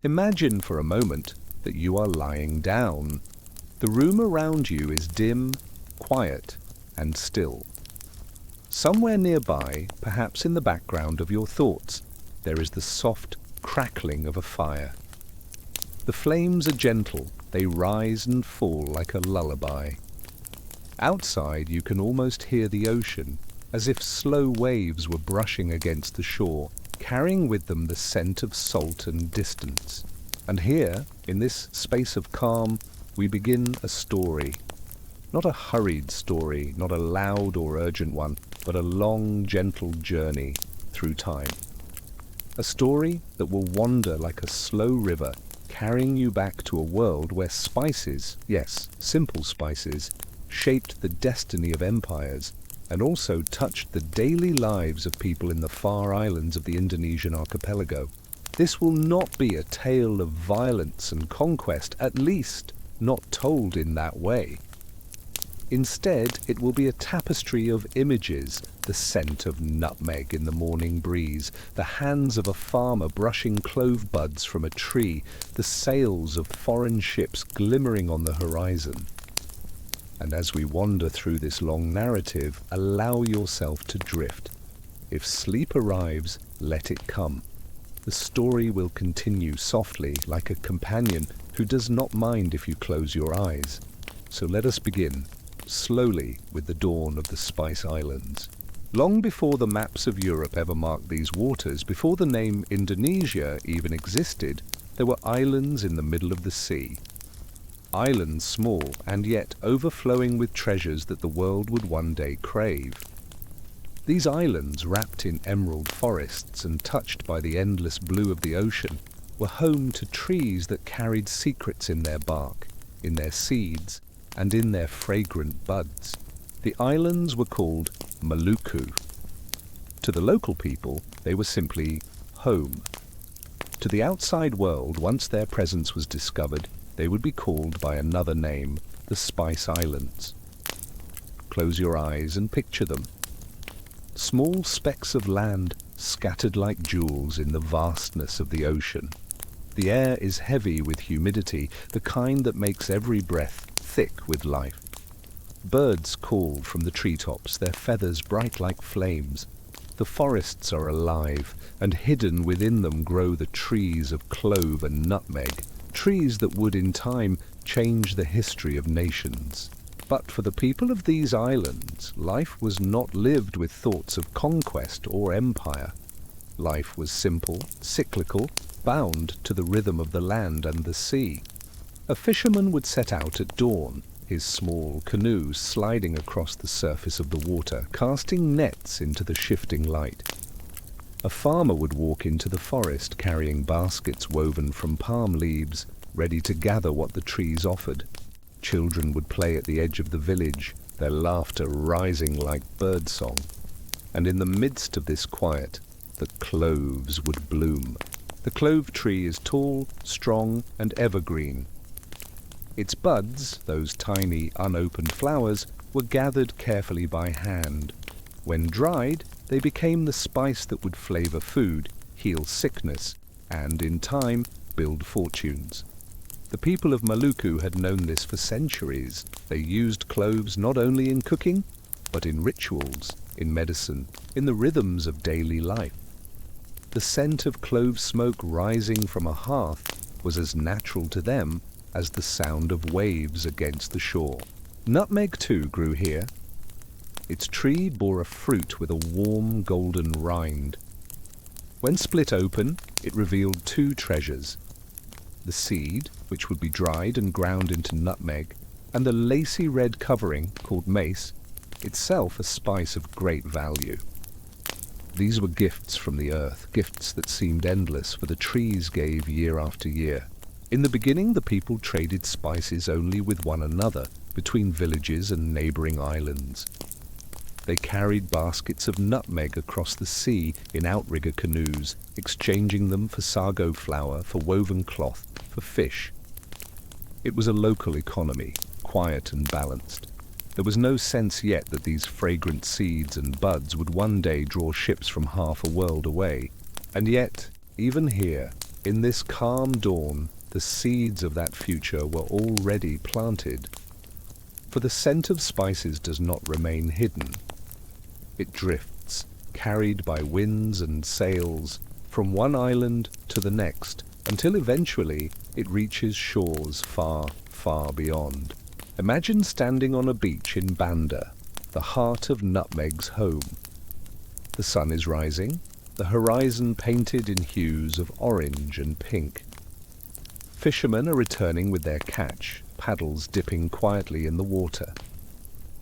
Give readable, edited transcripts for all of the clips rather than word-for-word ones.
Imagine for a moment that you are lying down. The room around you is dim, quiet, and still. Somewhere nearby, perhaps in the background of your thoughts, there is the soft crackling of a fire. The flames are gentle, they rise and fall like a lullaby. Outside you can almost hear the ocean, as if slow waves were brushing against the shore, carrying with them the scent of salt and distance. And here, in this space of calm, we begin a story. Not a hurried story, not a loud or urgent one, but a long, gentle journey through time. A story that will wander like a slow river, carrying you back to a world where spices, yes, simple spices, shaped the destiny of empires and also touched the daily lives of people in the far islands of the Indonesian archipelago. This will not be a tale of violence and conquest, at least not told in that way. Instead, it will be a tapestry of images, the scent of nutmeg in the morning breeze, the hands of a farmer brushing clove buds from a tree, the sails of foreign ships glimmering on the horizon. And as we wander through this long narrative, allow yourself to drift. If sleep arrives, let it come. The story will continue softly, like a companion who does not mind if you close your eyes. So let us begin, slowly, with the dawn of the Spice Islands. Long before the maps of Europe ever marked these waters, before the name Indonesia even existed, there were islands in the middle of the sea. Islands small and yet overflowing with treasures that the world would one day crave. These islands, wrapped in emerald forests and touched by the endless blue of the ocean, were home to trees that carried secrets in their bark, in their seeds, and in their fragrant buds. The islands were called Maluku. To the local people, they were simply home. To the outside world, once their presence was discovered, they would be called by another name, the Spice Islands. Close your eyes and picture them. Small specks of land scattered like jewels in the vastness of the ocean. The air is heavy with humidity, the kind that makes every breath thick with life. Birds call from the treetops, their feathers bright like flames. The forests are alive, and hidden within them grow the trees of clove and nutmeg, trees that would in time change the history of nations. But for the people of these islands, life was not lived with thoughts of conquest or empire. Life was simple, cyclical, bound to the rhythm of the land and the sea. A fisherman would set out at dawn, his small canoe sliding across the surface of the water, casting nets into the shifting light. A farmer would walk into the forest carrying baskets woven from palm leaves, ready to gather what the trees offered. Children would play at the edge of the village, their laughter rising like birdsong. And in the midst of this quiet, the cloves would bloom. The clove tree is tall, strong, and evergreen. Its buds, those tiny, unopened flowers, were gathered carefully by hand. When dried, they became the spice that would flavor food, heal sickness, and, in time, build fortunes. The people of Maluku had known this for centuries. They used cloves not only in cooking, but in rituals, in medicine, in the rhythms of daily life. The scent of clove smoke rising from a hearth was as natural to them as the sound of waves against the shore. Nutmeg, too, grew here. Its tree bore a fruit with a warm golden rind. When split open, it revealed two treasures: the seed, which would be dried and ground into nutmeg, and the lacy red covering, called mace, itself a spice of great value. These were gifts from the earth, gifts that seemed endless, for the trees gave year after year. In the beginning, the people traded spices only with one another, between villages and neighboring islands. They carried baskets of nutmeg across the sea in outrigger canoes, exchanging them for sago flour, for woven cloth, for fish. It was a local economy, quiet and balanced. There was no sense yet that these fragrant seeds and buds would one day draw ships from half a world away. And yet, even here, In this calm dawn, the seeds of that future were already planted. For the scent of spices does not remain hidden. It drifts, carried by winds and sails, from one island to the next, until eventually it reaches shores far, far beyond. Imagine standing on a beach in Banda, the heart of nutmeg's home. The sun is rising, the horizon painted in hues of orange and pink. Fishermen are returning with their catch, paddles dipping quietly in the water.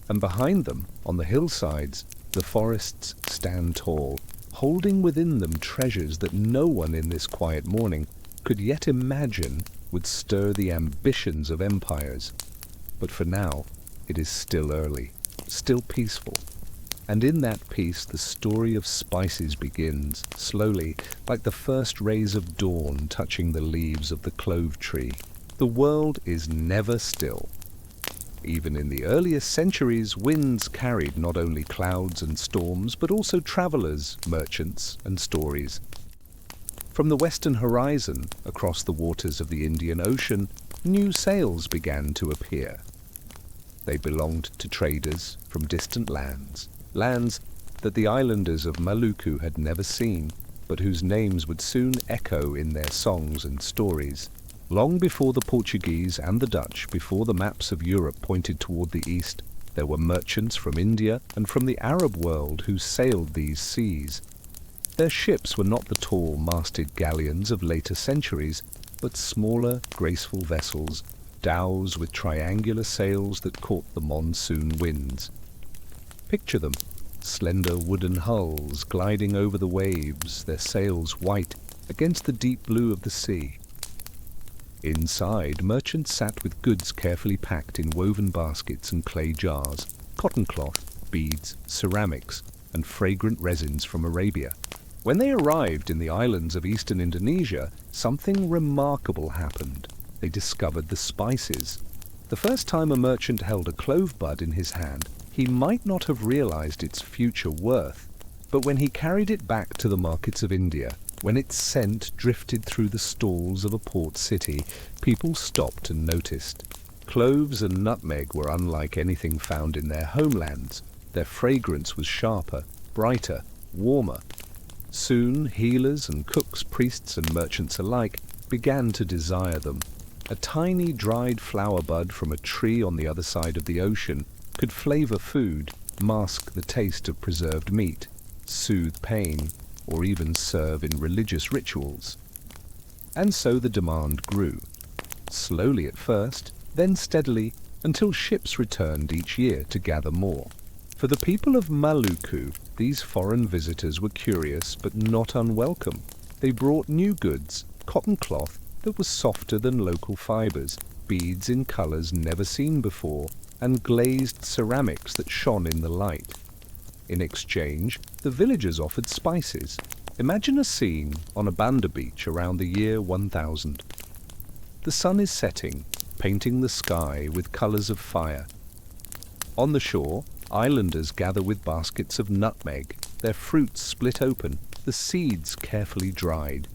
And behind them, on the hillsides, the forests stand tall, holding within them treasures that no one in this quiet morning could yet imagine would stir the ambitions of empires. But for now, it is still early, still peaceful. And in that peace, the story of spices begins, slowly, like the first rays of dawn touching the leaves of the clove tree. The world is never still. Even in the earliest centuries, winds carried not only clouds and storms, but also travelers, merchants, and stories. From the western horizon, across the waters of the Indian Ocean, new sails began to appear. They belonged to traders from distant lands that the islanders of Maluku had never seen, but whose names would soon echo in their songs and stories. Long before the Portuguese and the Dutch, before the maps of Europe pointed toward the east, there were merchants from India and from the Arab world who sailed these seas. Their ships were not the tall, masted galleons of later centuries, but smaller, graceful vessels, dhows with triangular sails that caught the monsoon winds. Picture them, slender wooden hulls gliding over the waves, their sails white against the deep blue of the sea. Inside, merchants sat with goods carefully packed in woven baskets and clay jars, cotton cloth, beads, ceramics, and fragrant resins from Arabia. When they arrived in the islands of eastern Indonesia, something remarkable happened. They discovered the spices. The first time a merchant held a clove bud in his hand, he might not have realized its future worth. But when he carried it back to the markets of India, when its scent drifted through the stalls of a port city, people stopped and noticed. Cloves and nutmeg were unlike anything found in their homelands. Their fragrance was sharper, brighter, warmer. Soon, healers and cooks, priests and merchants alike began to desire them. A tiny dried flower bud from a tree on the other side of the ocean could flavor food, mask the taste of preserved meat, soothe pain, or even serve in religious rituals. And so the demand grew. Slowly at first, then steadily, until ships returned each year to gather more. For the people of Maluku, these foreign visitors were curious but not unwelcome. They brought new goods, cotton cloth that was softer than local fibers, beads in colors never seen before, and glazed ceramics that shone in the light. In exchange, the villagers offered spices. Imagine a scene on a Banda beach around the year 1000. The sun is setting, painting the sky with colors of fire. On the shore, islanders gather with baskets of nutmeg, their fruits split open, the seeds carefully dried.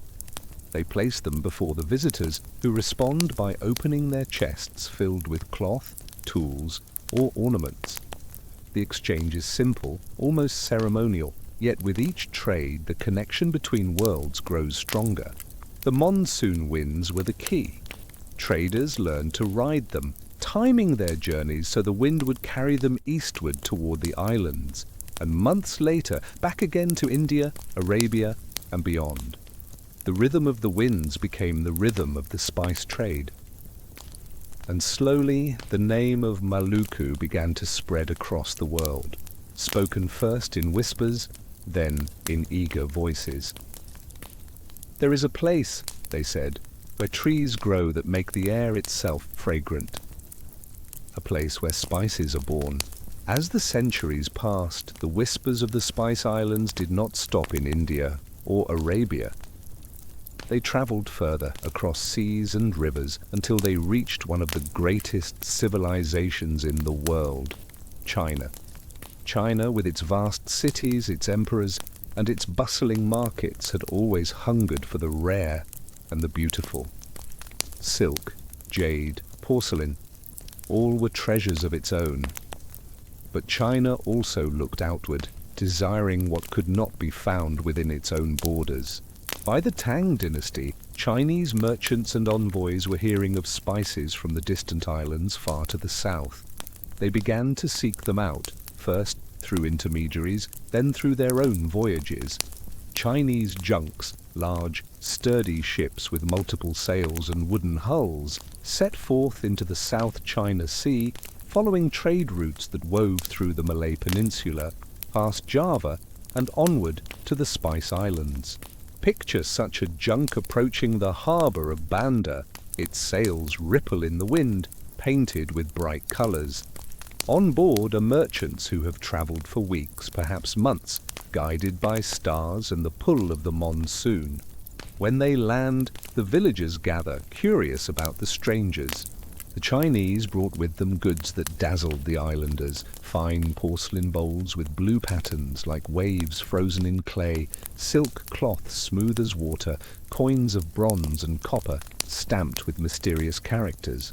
They place them before the visitors, who respond by opening their chests filled with cloth, tools, or ornaments. The exchange is simple, almost ceremonial, yet with each trade the connection between worlds grows stronger. The monsoon winds were the key. Traders learned to ride them, timing their journeys so the wind would carry them eastward toward the islands, and months later back again to India, Arabia, and beyond. The rhythm of the winds became the rhythm of the spice trade. And slowly the name of Maluku began to spread across the world, spoken first in whispers, then in eager voices. There is a place, they said, where trees grow that make the air itself fragrant. A place where spices are born. As the centuries passed, the whispers of the Spice Islands did not stop in India or Arabia. They traveled further across seas and rivers until they reached one of the greatest civilizations in the world, China. China, with its vast cities, its emperors, and its bustling markets, had always hungered for the rare. and the beautiful. Silk, jade, porcelain, all were treasures of its own. But China also looked outward, desiring what could not be found within its own borders. By the Tang dynasty, Chinese merchants and envoys were hearing of spices from the distant islands far to the south. They began to seek them out, first through intermediaries, then through their own voyages. Chinese junks, large, sturdy ships with multiple sails and wooden hulls, set forth into the South China Sea, following trade routes that wove through the Malay Peninsula, past Java, and onward to the Spice Islands. Picture such a junk approaching the harbour of Banda, its sails ripple in the wind, painted with bright colours. On board are merchants who have travelled for weeks, perhaps months, guided by stars and the pull of the monsoon. When they land, the villagers gather, curious about the strangers. The Chinese brought with them goods that dazzled the islanders, fine porcelain bowls with blue patterns like waves frozen in clay, silk cloths smooth as water, coins of bronze and copper stamped with mysterious characters.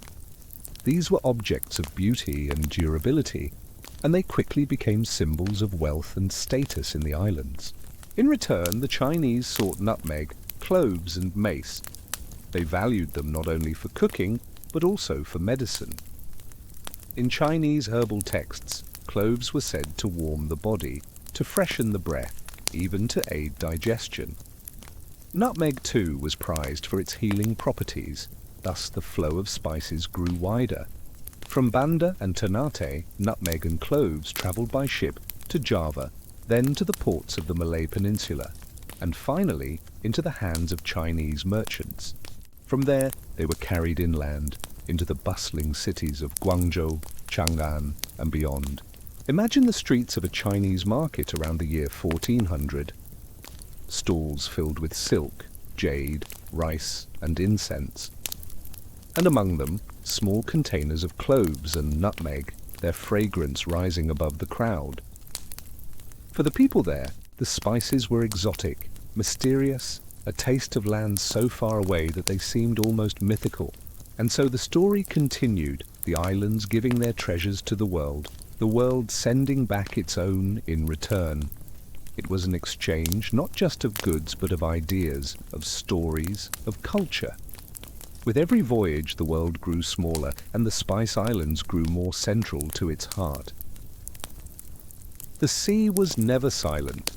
These were objects of beauty and durability, and they quickly became symbols of wealth and status in the islands. In return, the Chinese sought nutmeg, cloves and mace. They valued them not only for cooking, but also for medicine. In Chinese herbal texts, cloves were said to warm the body, to freshen the breath, even to aid digestion. Nutmeg, too, was prized for its healing properties, thus the flow of spices grew wider. From Banda and Ternate, nutmeg and cloves travelled by ship to Java, then to the ports of the Malay Peninsula, and finally into the hands of Chinese merchants. From there, they were carried inland, into the bustling cities of Guangzhou, Chang'an, and beyond. Imagine the streets of a Chinese market around the year 1400. Stalls filled with silk, jade, rice, and incense. And among them, small containers of cloves and nutmeg, their fragrance rising above the crowd. For the people there, the spices were exotic, mysterious, a taste of lands so far away that they seemed almost mythical. And so the story continued, the islands giving their treasures to the world sending back its own in return. It was an exchange not just of goods but of ideas, of stories, of culture. With every voyage the world grew smaller, and the Spice Islands grew more central to its heart. The sea was never silent.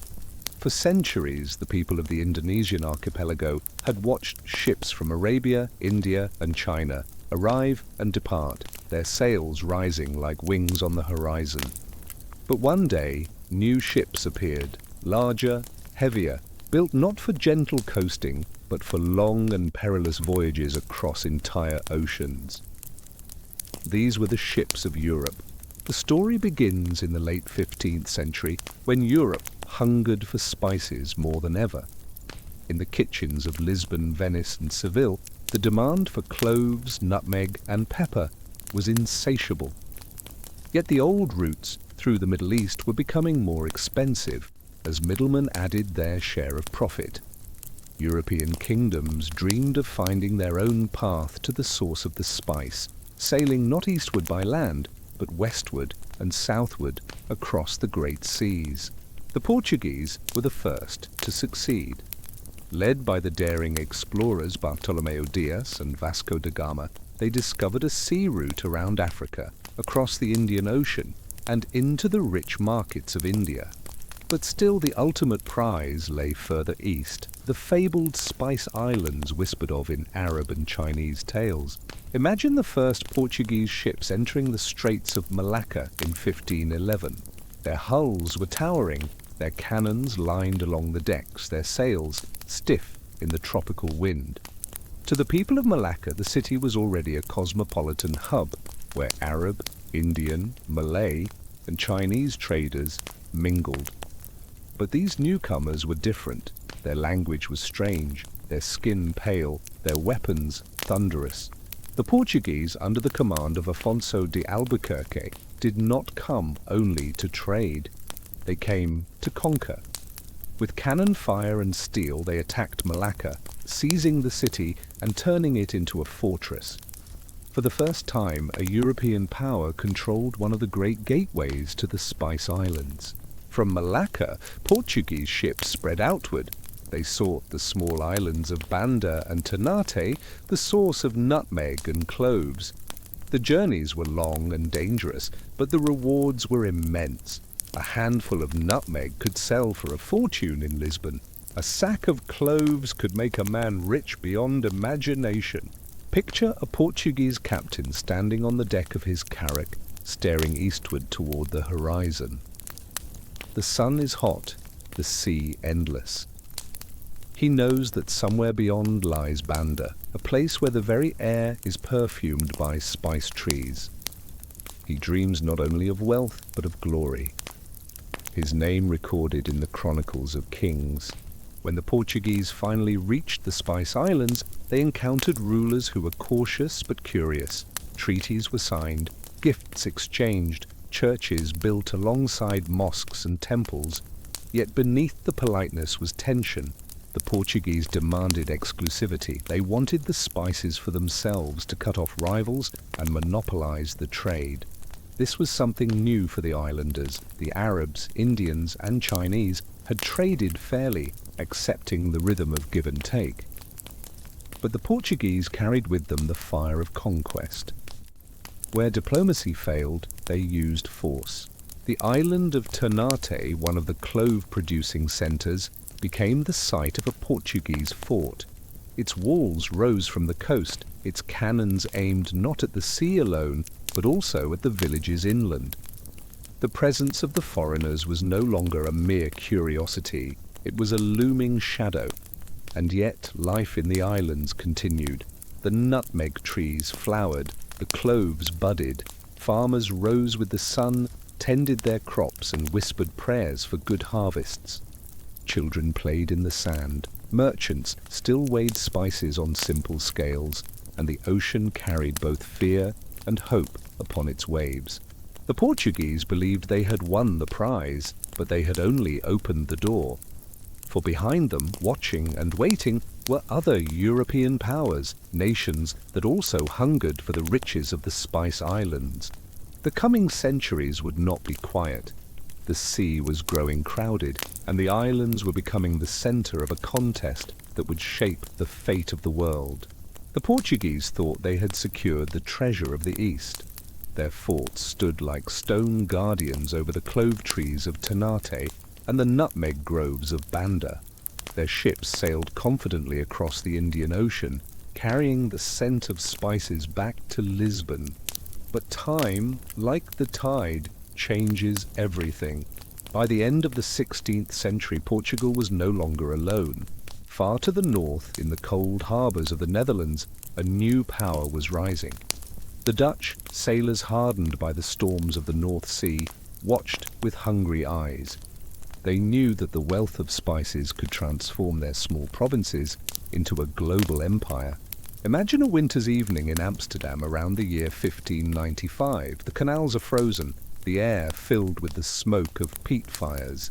For centuries, the people of the Indonesian archipelago had watched ships from Arabia, India, and China arrive and depart, their sails rising like wings on the horizon. But one day, new ships appeared, larger, heavier, built not for gentle coasting, but for long and perilous voyages across entire oceans. These were the ships of Europe. The story begins in the late 15th century, when Europe hungered for spices more than ever. In the kitchens of Lisbon, Venice, and Seville, the demand for cloves, nutmeg, and pepper was insatiable. Yet the old routes through the Middle East were becoming more expensive, as middlemen added their share of profit. European kingdoms dreamed of finding their own path to the source of the spice, sailing not eastward by land, but westward and southward across the great seas. The Portuguese were the first to succeed. Led by the daring explorers Bartolomeu Dias and Vasco da Gama, they discovered a sea route around Africa, across the Indian Ocean, and into the rich markets of India. But still the ultimate prize lay further east, the fabled Spice Islands whispered of in Arab and Chinese tales. Imagine the first Portuguese ships entering the Straits of Malacca in 1511. Their hulls were towering, their cannons lined along the decks, their sails stiff in the tropical wind. To the people of Malacca, the city was already a cosmopolitan hub, where Arab, Indian, Malay, and Chinese traders mingled. But these newcomers were different. Their language was strange, their skin pale, their weapons thunderous. The Portuguese, under the command of Afonso de Albuquerque, did not come only to trade. They came to conquer. With cannon fire and steel they attacked Malacca, seizing the city and turning it into a fortress. For the first time, a European power controlled one of the great gateways to the Spice Islands. From Malacca, Portuguese ships spread outward. They sought the small islands of Banda and Ternate, the source of nutmeg and cloves. The journeys were long and dangerous, but the rewards were immense. A handful of nutmeg could sell for a fortune in Lisbon. A sack of cloves could make a man rich beyond imagination. Picture a Portuguese captain standing on the deck of his carrack, staring eastward toward the horizon. The sun is hot, the sea endless. He knows that somewhere beyond lies Banda, a place where the very air is perfumed by spice trees. He dreams not only of wealth, but of glory. His name recorded in the chronicles of kings. When the Portuguese finally reached the Spice Islands, they encountered rulers who were cautious but curious. Treaties were signed, gifts exchanged, churches built alongside mosques and temples. Yet beneath the politeness was tension. The Portuguese demanded exclusivity. They wanted the spices for themselves to cut off rivals and monopolize the trade. This was something new for the islanders. The Arabs, Indians, and Chinese had traded fairly, accepting the rhythm of give and take. But the Portuguese carried with them the fire of conquest. Where diplomacy failed, they used force. The island of Ternate, one of the clove-producing centers, became the site of a Portuguese fort. Its walls rose from the coast, its cannons aimed not at the sea alone, but also at the villages inland. The presence of the foreigners was no longer a mere curiosity, it was a looming shadow. And yet life in the islands continued. The nutmeg trees flowered, the cloves budded, farmers rose with the sun, tended their crops and whispered prayers for good harvests. Children played in the sand, merchants still weighed spices on simple scales, and the ocean carried both fear and hope upon its waves. The Portuguese believed they had won the prize, but they had only opened the door. For behind them, watching and waiting, were other European powers, nations that also hungered for the riches of the Spice Islands. The coming centuries would not be quiet. The sea was growing crowded, and the islands were becoming the center of a contest that would shape the fate of the world. The Portuguese thought they had secured the treasure of the East. Their forts stood like stone guardians over the clove trees of Ternate and the nutmeg groves of Banda. Their ships sailed confidently across the Indian Ocean, carrying the scent of spices back to Lisbon. But time, like the tide, changes everything. By the end of the 16th century, Portugal was no longer alone. Far to the north, in the cold harbours of the Netherlands, a new power was rising. The Dutch, sailors hardened by the storms of the North Sea, watched with hungry eyes. They knew that the wealth of spices could transform their small provinces into a global empire. Imagine a winter's evening in Amsterdam around the year 1595. The canals are frozen, the air filled with the smoke of peat fires.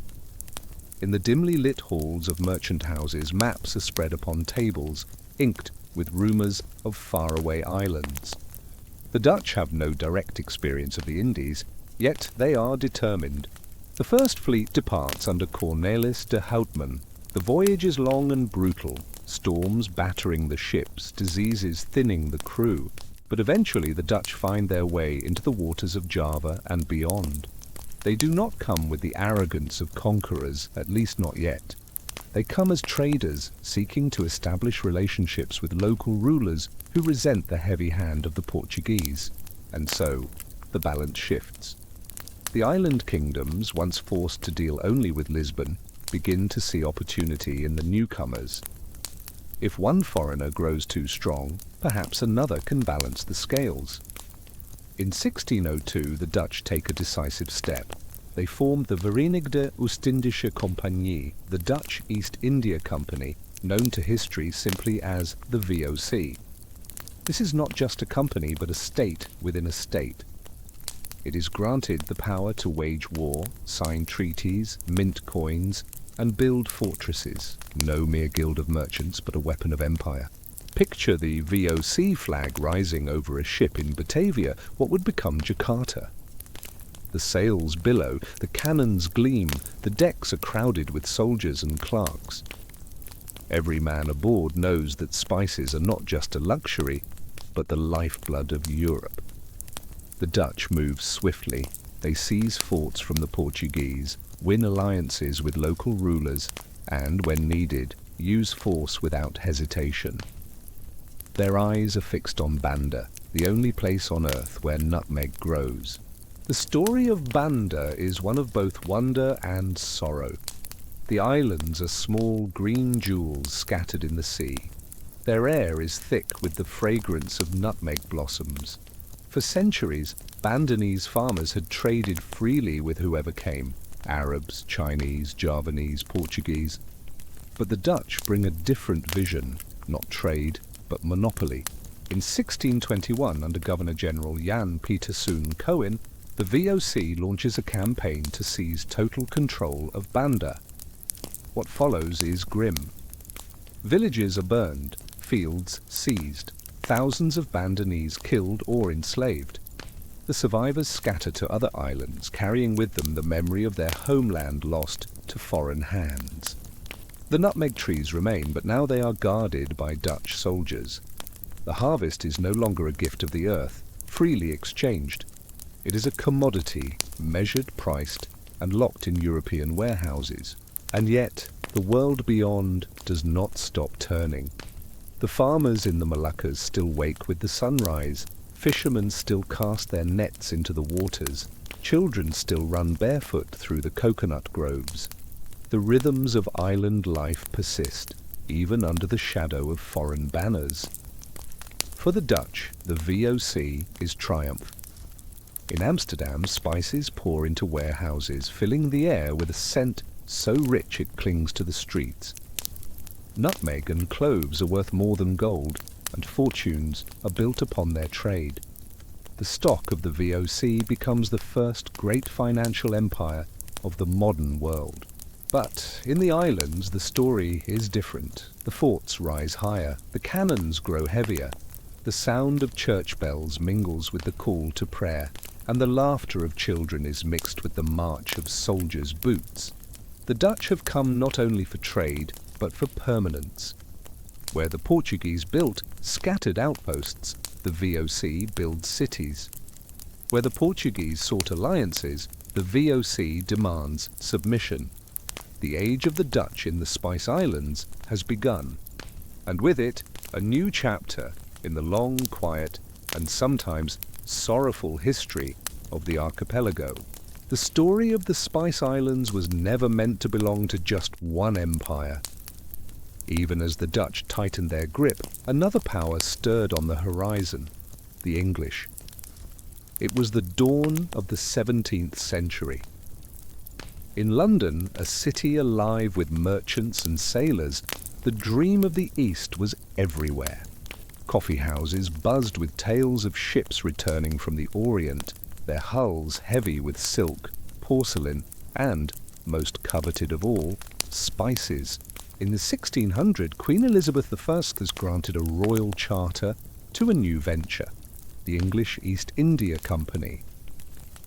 In the dimly lit halls of merchant houses, maps are spread upon tables, inked with rumours of faraway islands. The Dutch have no direct experience of the Indies, yet they are determined. The first fleet departs under Cornelis de Houtman. The voyage is long and brutal, storms battering the ships, diseases thinning the crew. But eventually the Dutch find their way into the waters of Java and beyond. They do not come with the arrogance of conquerors, at least not yet. They come as traders, seeking to establish relationships with local rulers who resent the heavy hand of the Portuguese. And so, the balance shifts. The island kingdoms, once forced to deal only with Lisbon, begin to see opportunity in the newcomers. If one foreigner grows too strong, perhaps another can balance the scales. In 1602, the Dutch take a decisive step. They formed the Verenigde Oostindische Compagnie, the Dutch East India Company, known to history simply as the VOC. This is not just a company, but a state within a state. It is granted the power to wage war, sign treaties, mint coins, and build fortresses, no mere guild of merchants but a weapon of empire. Picture the VOC flag rising over a ship in Batavia, what would become Jakarta. The sails billow, the cannons gleam, the decks are crowded with soldiers and clerks. Every man aboard knows that spices are not just a luxury, but the lifeblood of Europe. The Dutch move swiftly. They seize forts from the Portuguese, win alliances with local rulers, and, when needed, use force without hesitation. Their eyes are fixed on Banda, the only place on earth where nutmeg grows. The story of Banda is one of both wonder and sorrow. The islands are small green jewels scattered in the sea. Their air is thick with the fragrance of nutmeg blossoms. For centuries, Bandanese farmers had traded freely with whoever came, Arabs, Chinese, Javanese, Portuguese. But the Dutch bring a different vision, not trade, but monopoly. In 1621, under Governor-General Jan Pieterszoon Cohen, the VOC launches a campaign to seize total control of Banda. What follows is grim. Villages are burned, fields seized, thousands of Bandanese killed or enslaved. The survivors scatter to other islands, carrying with them the memory of their homeland lost to foreign hands. The nutmeg trees remain, but now they are guarded by Dutch soldiers. The harvest is no longer a gift of the earth, freely exchanged. It is a commodity, measured, priced, and locked in European warehouses. And yet, the world beyond does not stop turning. The farmers in the Moluccas still wake with the sunrise. Fishermen still cast their nets into the waters. Children still run barefoot through the coconut groves. The rhythms of island life persist, even under the shadow of foreign banners. For the Dutch, the VOC is triumph. In Amsterdam, spices pour into warehouses, filling the air with a scent so rich it clings to the streets. Nutmeg and cloves are worth more than gold, and fortunes are built upon their trade. The stock of the VOC becomes the first great financial empire of the modern world. But in the islands, the story is different. The forts rise higher, the cannons grow heavier, the sound of church bells mingles with the call to prayer, and the laughter of children is mixed with the march of soldiers' boots. The Dutch have come not only for trade, but for permanence. Where the Portuguese built scattered outposts, the VOC builds cities. Where the Portuguese sought alliances, the VOC demands submission. The age of the Dutch in the Spice Islands has begun, and with it, a new chapter in the long, quiet, and sometimes sorrowful history of the archipelago. The story of the Spice Islands was never meant to belong to just one empire. Even as the Dutch tightened their grip, another power stirred on the horizon, the English. It was the dawn of the 17th century. In London, a city alive with merchants and sailors, the dream of the East was everywhere. Coffee houses buzzed with tales of ships returning from the Orient, their hulls heavy with silk, porcelain, and, most coveted of all, spices. In the 1600s, Queen Elizabeth I was granted a royal charter to a new venture, the English East India Company.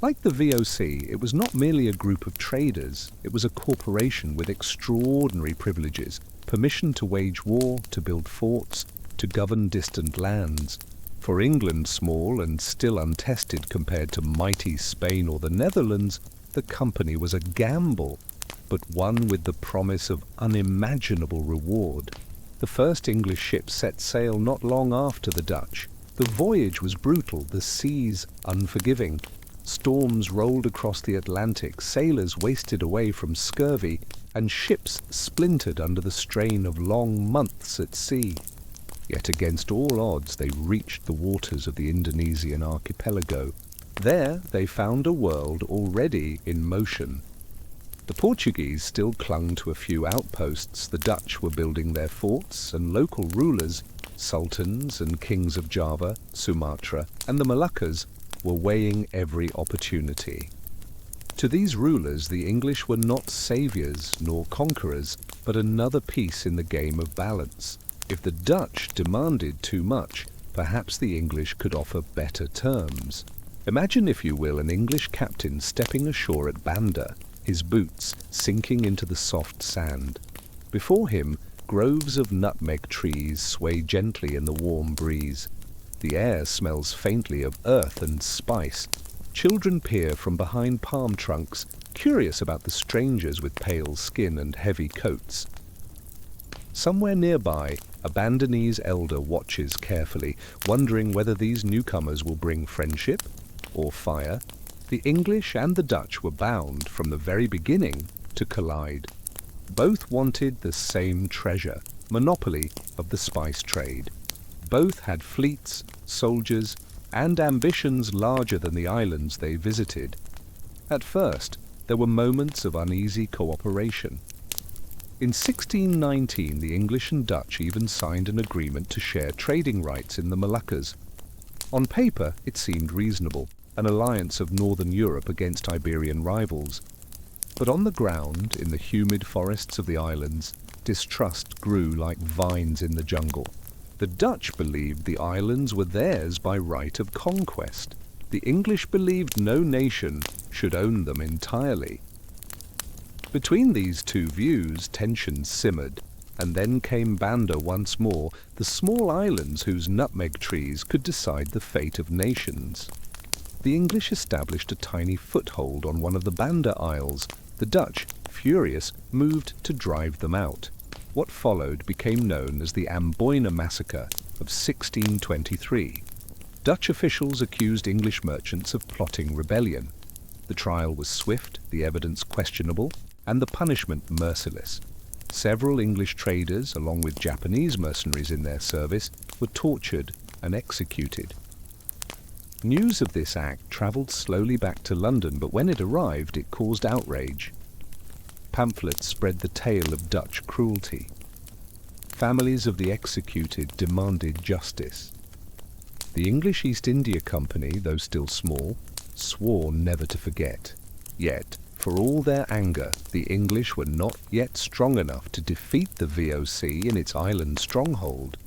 Like the VOC, it was not merely a group of traders, it was a corporation with extraordinary privileges, permission to wage war, to build forts, to govern distant lands. For England, small and still untested compared to mighty Spain or the Netherlands, the company was a gamble, but one with the promise of unimaginable reward. The first English ship set sail not long after the Dutch. The voyage was brutal, the seas unforgiving. Storms rolled across the Atlantic, sailors wasted away from scurvy, and ships splintered under the strain of long months at sea. Yet against all odds they reached the waters of the Indonesian archipelago. There they found a world already in motion. The Portuguese still clung to a few outposts, the Dutch were building their forts, and local rulers, sultans and kings of Java, Sumatra, and the Moluccas, were weighing every opportunity. To these rulers, the English were not saviors nor conquerors, but another piece in the game of balance. If the Dutch demanded too much, perhaps the English could offer better terms. Imagine, if you will, an English captain stepping ashore at Banda, his boots sinking into the soft sand. Before him, groves of nutmeg trees sway gently in the warm breeze. The air smells faintly of earth and spice. Children peer from behind palm trunks, curious about the strangers with pale skin and heavy coats. Somewhere nearby, a Bandanese elder watches carefully, wondering whether these newcomers will bring friendship or fire. The English and the Dutch were bound, from the very beginning, to collide. Both wanted the same treasure, monopoly of the spice trade. Both had fleets, soldiers, and ambitions larger than the islands they visited. At first, there were moments of uneasy cooperation. In 1619, the English and Dutch even signed an agreement to share trading rights in the Moluccas. On paper, it seemed reasonable, an alliance of northern Europe against Iberian rivals. But on the ground, in the humid forests of the islands, distrust grew like vines in the jungle. The Dutch believed the islands were theirs by right of conquest. The English believed no nation should own them entirely. Between these two views, tensions simmered, and then came Banda once more, the small islands whose nutmeg trees could decide the fate of nations. The English established a tiny foothold on one of the Banda Isles. The Dutch, furious, moved to drive them out. What followed became known as the Amboina Massacre of 1623. Dutch officials accused English merchants of plotting rebellion. The trial was swift, the evidence questionable, and the punishment merciless. Several English traders, along with Japanese mercenaries in their service, were tortured and executed. News of this act travelled slowly back to London, but when it arrived, it caused outrage. Pamphlets spread the tale of Dutch cruelty. Families of the executed demanded justice. The English East India Company, though still small, swore never to forget. Yet, for all their anger, the English were not yet strong enough to defeat the VOC in its island stronghold.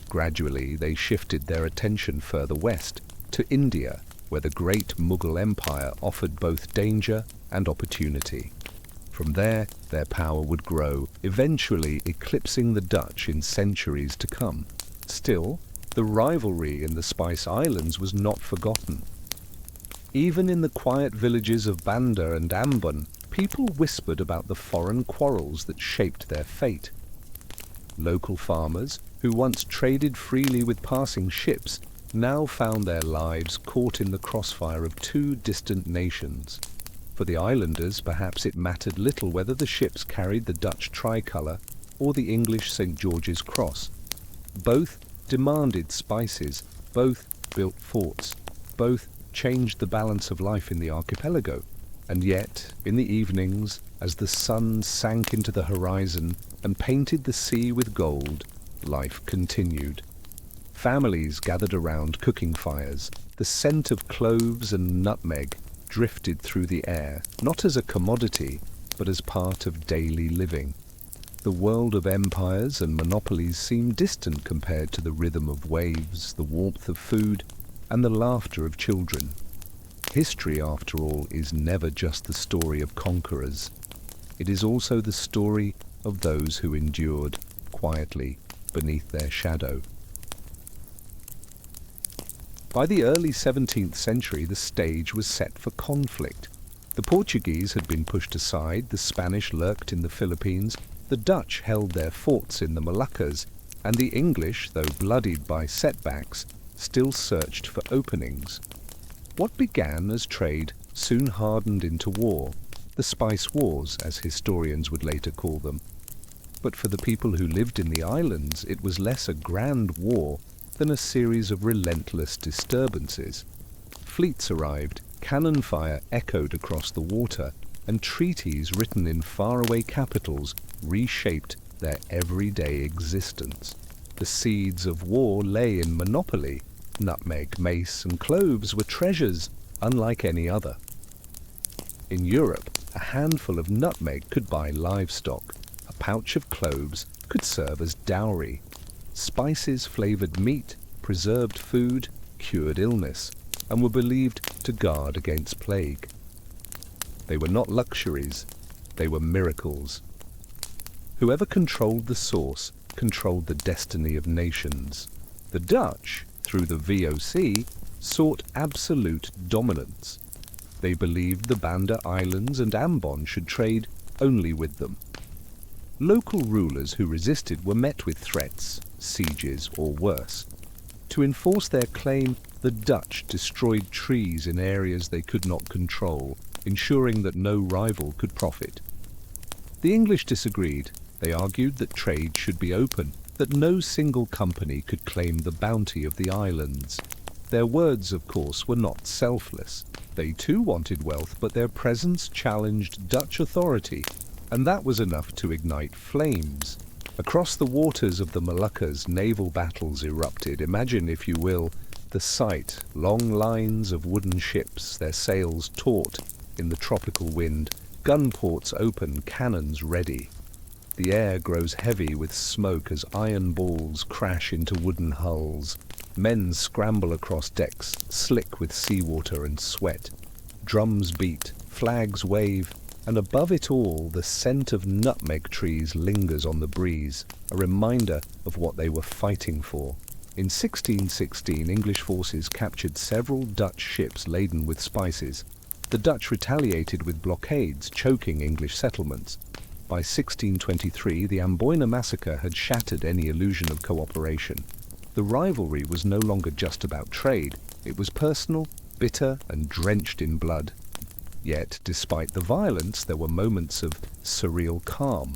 Gradually, they shifted their attention further west, to India, where the great Mughal Empire offered both danger and opportunity. From there, their power would grow, eventually eclipsing the Dutch in centuries to come. Still, the rivalry in the Spice Islands was not forgotten. Even in the quiet villages of Banda and Ambon, people whispered about the foreign quarrels that shaped their fate. Local farmers, who once traded freely with passing ships, now found their lives caught in the crossfire of two distant nations. For the islanders, perhaps it mattered little whether the ships carried the Dutch tricolour or the English St. George's Cross. Both demanded spices, both built forts, both changed the balance of life in the archipelago. And yet, in the evenings, as the sun sank into the horizon and painted the sea with gold, life continued. Families gathered around cooking fires. The scent of cloves and nutmeg drifted through the air, not as a commodity, but as part of daily living. The world of empires and monopolies seemed distant compared to the rhythm of waves, the warmth of food, and the laughter of children. History, after all, is never just the story of conquerors. It is also the story of those who endured quietly beneath their shadow. By the early 17th century, the stage was set for conflict. The Portuguese had been pushed aside, the Spanish lurked in the Philippines, the Dutch held their forts in the Moluccas, and the English, though bloodied by setbacks, still searched for openings. What began as trade soon hardened into war, the Spice Wars, as historians would later call them. But for the people who lived in the islands, it was less a grand war than a series of relentless disturbances. Fleets arrived, cannon fire echoed across the water, and treaties written in faraway capitals reshaped their everyday existence. The seeds of war lay in monopoly. Nutmeg, mace, and cloves were treasures unlike any other. In Europe, a handful of nutmeg could buy livestock. A pouch of cloves could serve as dowry. Spices flavored meat, preserved food, cured illness, and were believed to guard against plague. They were not luxuries, they were miracles. Whoever controlled the source controlled the destiny of nations. The Dutch, through the VOC, sought absolute dominance. They believed the Banda Islands and Ambon should trade only with them. Local rulers who resisted were met with threats, sieges, or worse. To enforce their claim, the Dutch destroyed trees in areas they could not control, ensuring that no rival could profit. The English disagreed. They argued that trade should be open, that no single company could claim the bounty of the islands. Their words, of course, were not selfless. They too wanted wealth, but their presence challenged Dutch authority, and that was enough to ignite flames. Across the waters of the Moluccas, naval battles erupted. Imagine, if you will, the sight: long lines of wooden ships, their sails taut in the tropical wind, gun ports open, cannons ready. The air grows heavy with smoke as iron balls crash into wooden hulls. Men scramble across decks, slick with seawater and sweat. Drums beat, flags wave, and above it all the scent of nutmeg trees lingers on the breeze, a reminder of what they were fighting for. In 1616, English forces captured several Dutch ships laden with spices. The Dutch retaliated with blockades, choking English settlements. By 1623, the Amboina massacre had shattered any illusion of cooperation. The rivalry was no longer just about trade. It was personal, bitter, and drenched in blood. Yet, despite the violence, there were moments of surreal calm.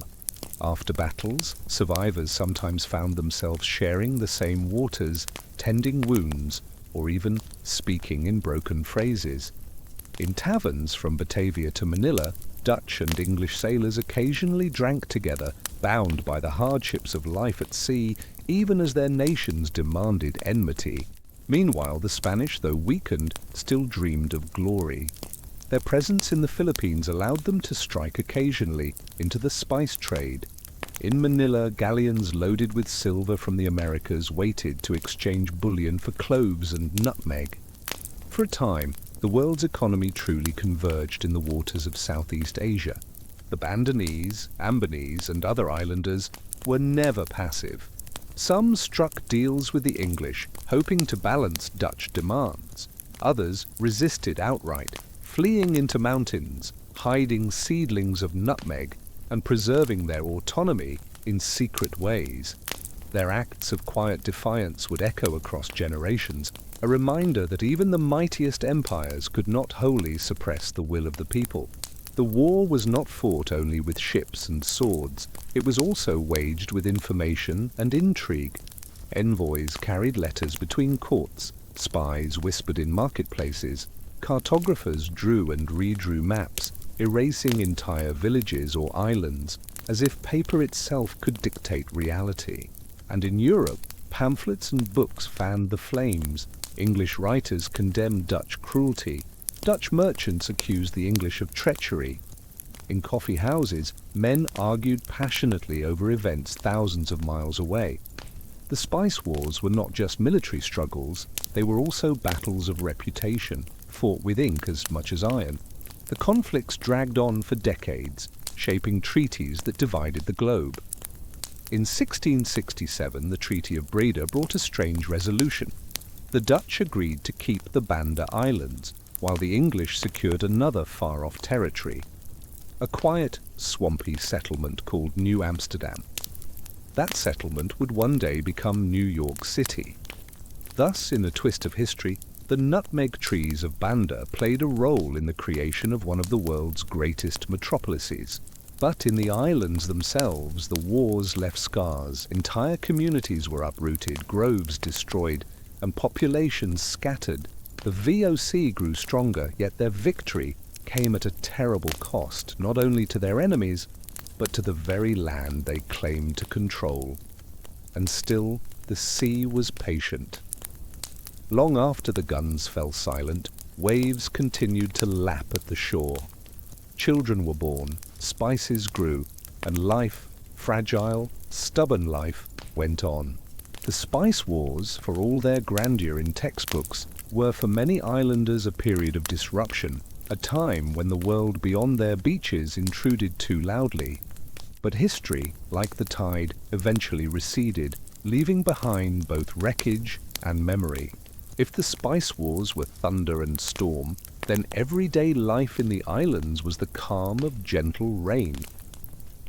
After battles, survivors sometimes found themselves sharing the same waters, tending wounds, or even speaking in broken phrases. In taverns from Batavia to Manila, Dutch and English sailors occasionally drank together, bound by the hardships of life at sea, even as their nations demanded enmity. Meanwhile, the Spanish, though weakened, still dreamed of glory. Their presence in the Philippines allowed them to strike occasionally into the spice trade. In Manila, galleons loaded with silver from the Americas waited to exchange bullion for cloves and nutmeg. For a time, the world's economy truly converged in the waters of Southeast Asia. The Bandanese, Ambonese, and other islanders were never passive. Some struck deals with the English, hoping to balance Dutch demands. Others resisted outright, fleeing into mountains, hiding seedlings of nutmeg, and preserving their autonomy in secret ways. Their acts of quiet defiance would echo across generations, a reminder that even the mightiest empires could not wholly suppress the will of the people. The war was not fought only with ships and swords. It was also waged with information and intrigue. Envoys carried letters between courts, spies whispered in marketplaces, cartographers drew and redrew maps, erasing entire villages or islands, as if paper itself could dictate reality. And in Europe, pamphlets and books fanned the flames. English writers condemned Dutch cruelty. Dutch merchants accused the English of treachery. In coffee houses, men argued passionately over events thousands of miles away. The spice wars were not just military struggles, they were also battles of reputation, fought with ink as much as iron. The conflicts dragged on for decades, shaping treaties that divided the globe. In 1667, the Treaty of Breda brought a strange resolution. The Dutch agreed to keep the Banda Islands, while the English secured another far-off territory, a quiet, swampy settlement called New Amsterdam. That settlement would one day become New York City. Thus, in a twist of history, the nutmeg trees of Banda played a role in the creation of one of the world's greatest metropolises. But in the islands themselves, the wars left scars. Entire communities were uprooted, groves destroyed, and populations scattered. The VOC grew stronger, yet their victory came at a terrible cost, not only to their enemies, but to the very land they claimed to control. And still, the sea was patient. Long after the guns fell silent, waves continued to lap at the shore. Children were born, spices grew, and life, fragile, stubborn life, went on. The spice wars, for all their grandeur in textbooks, were for many islanders a period of disruption, a time when the world beyond their beaches intruded too loudly. But history, like the tide, eventually receded, leaving behind both wreckage and memory. If the spice wars were thunder and storm, then everyday life in the islands was the calm of gentle rain.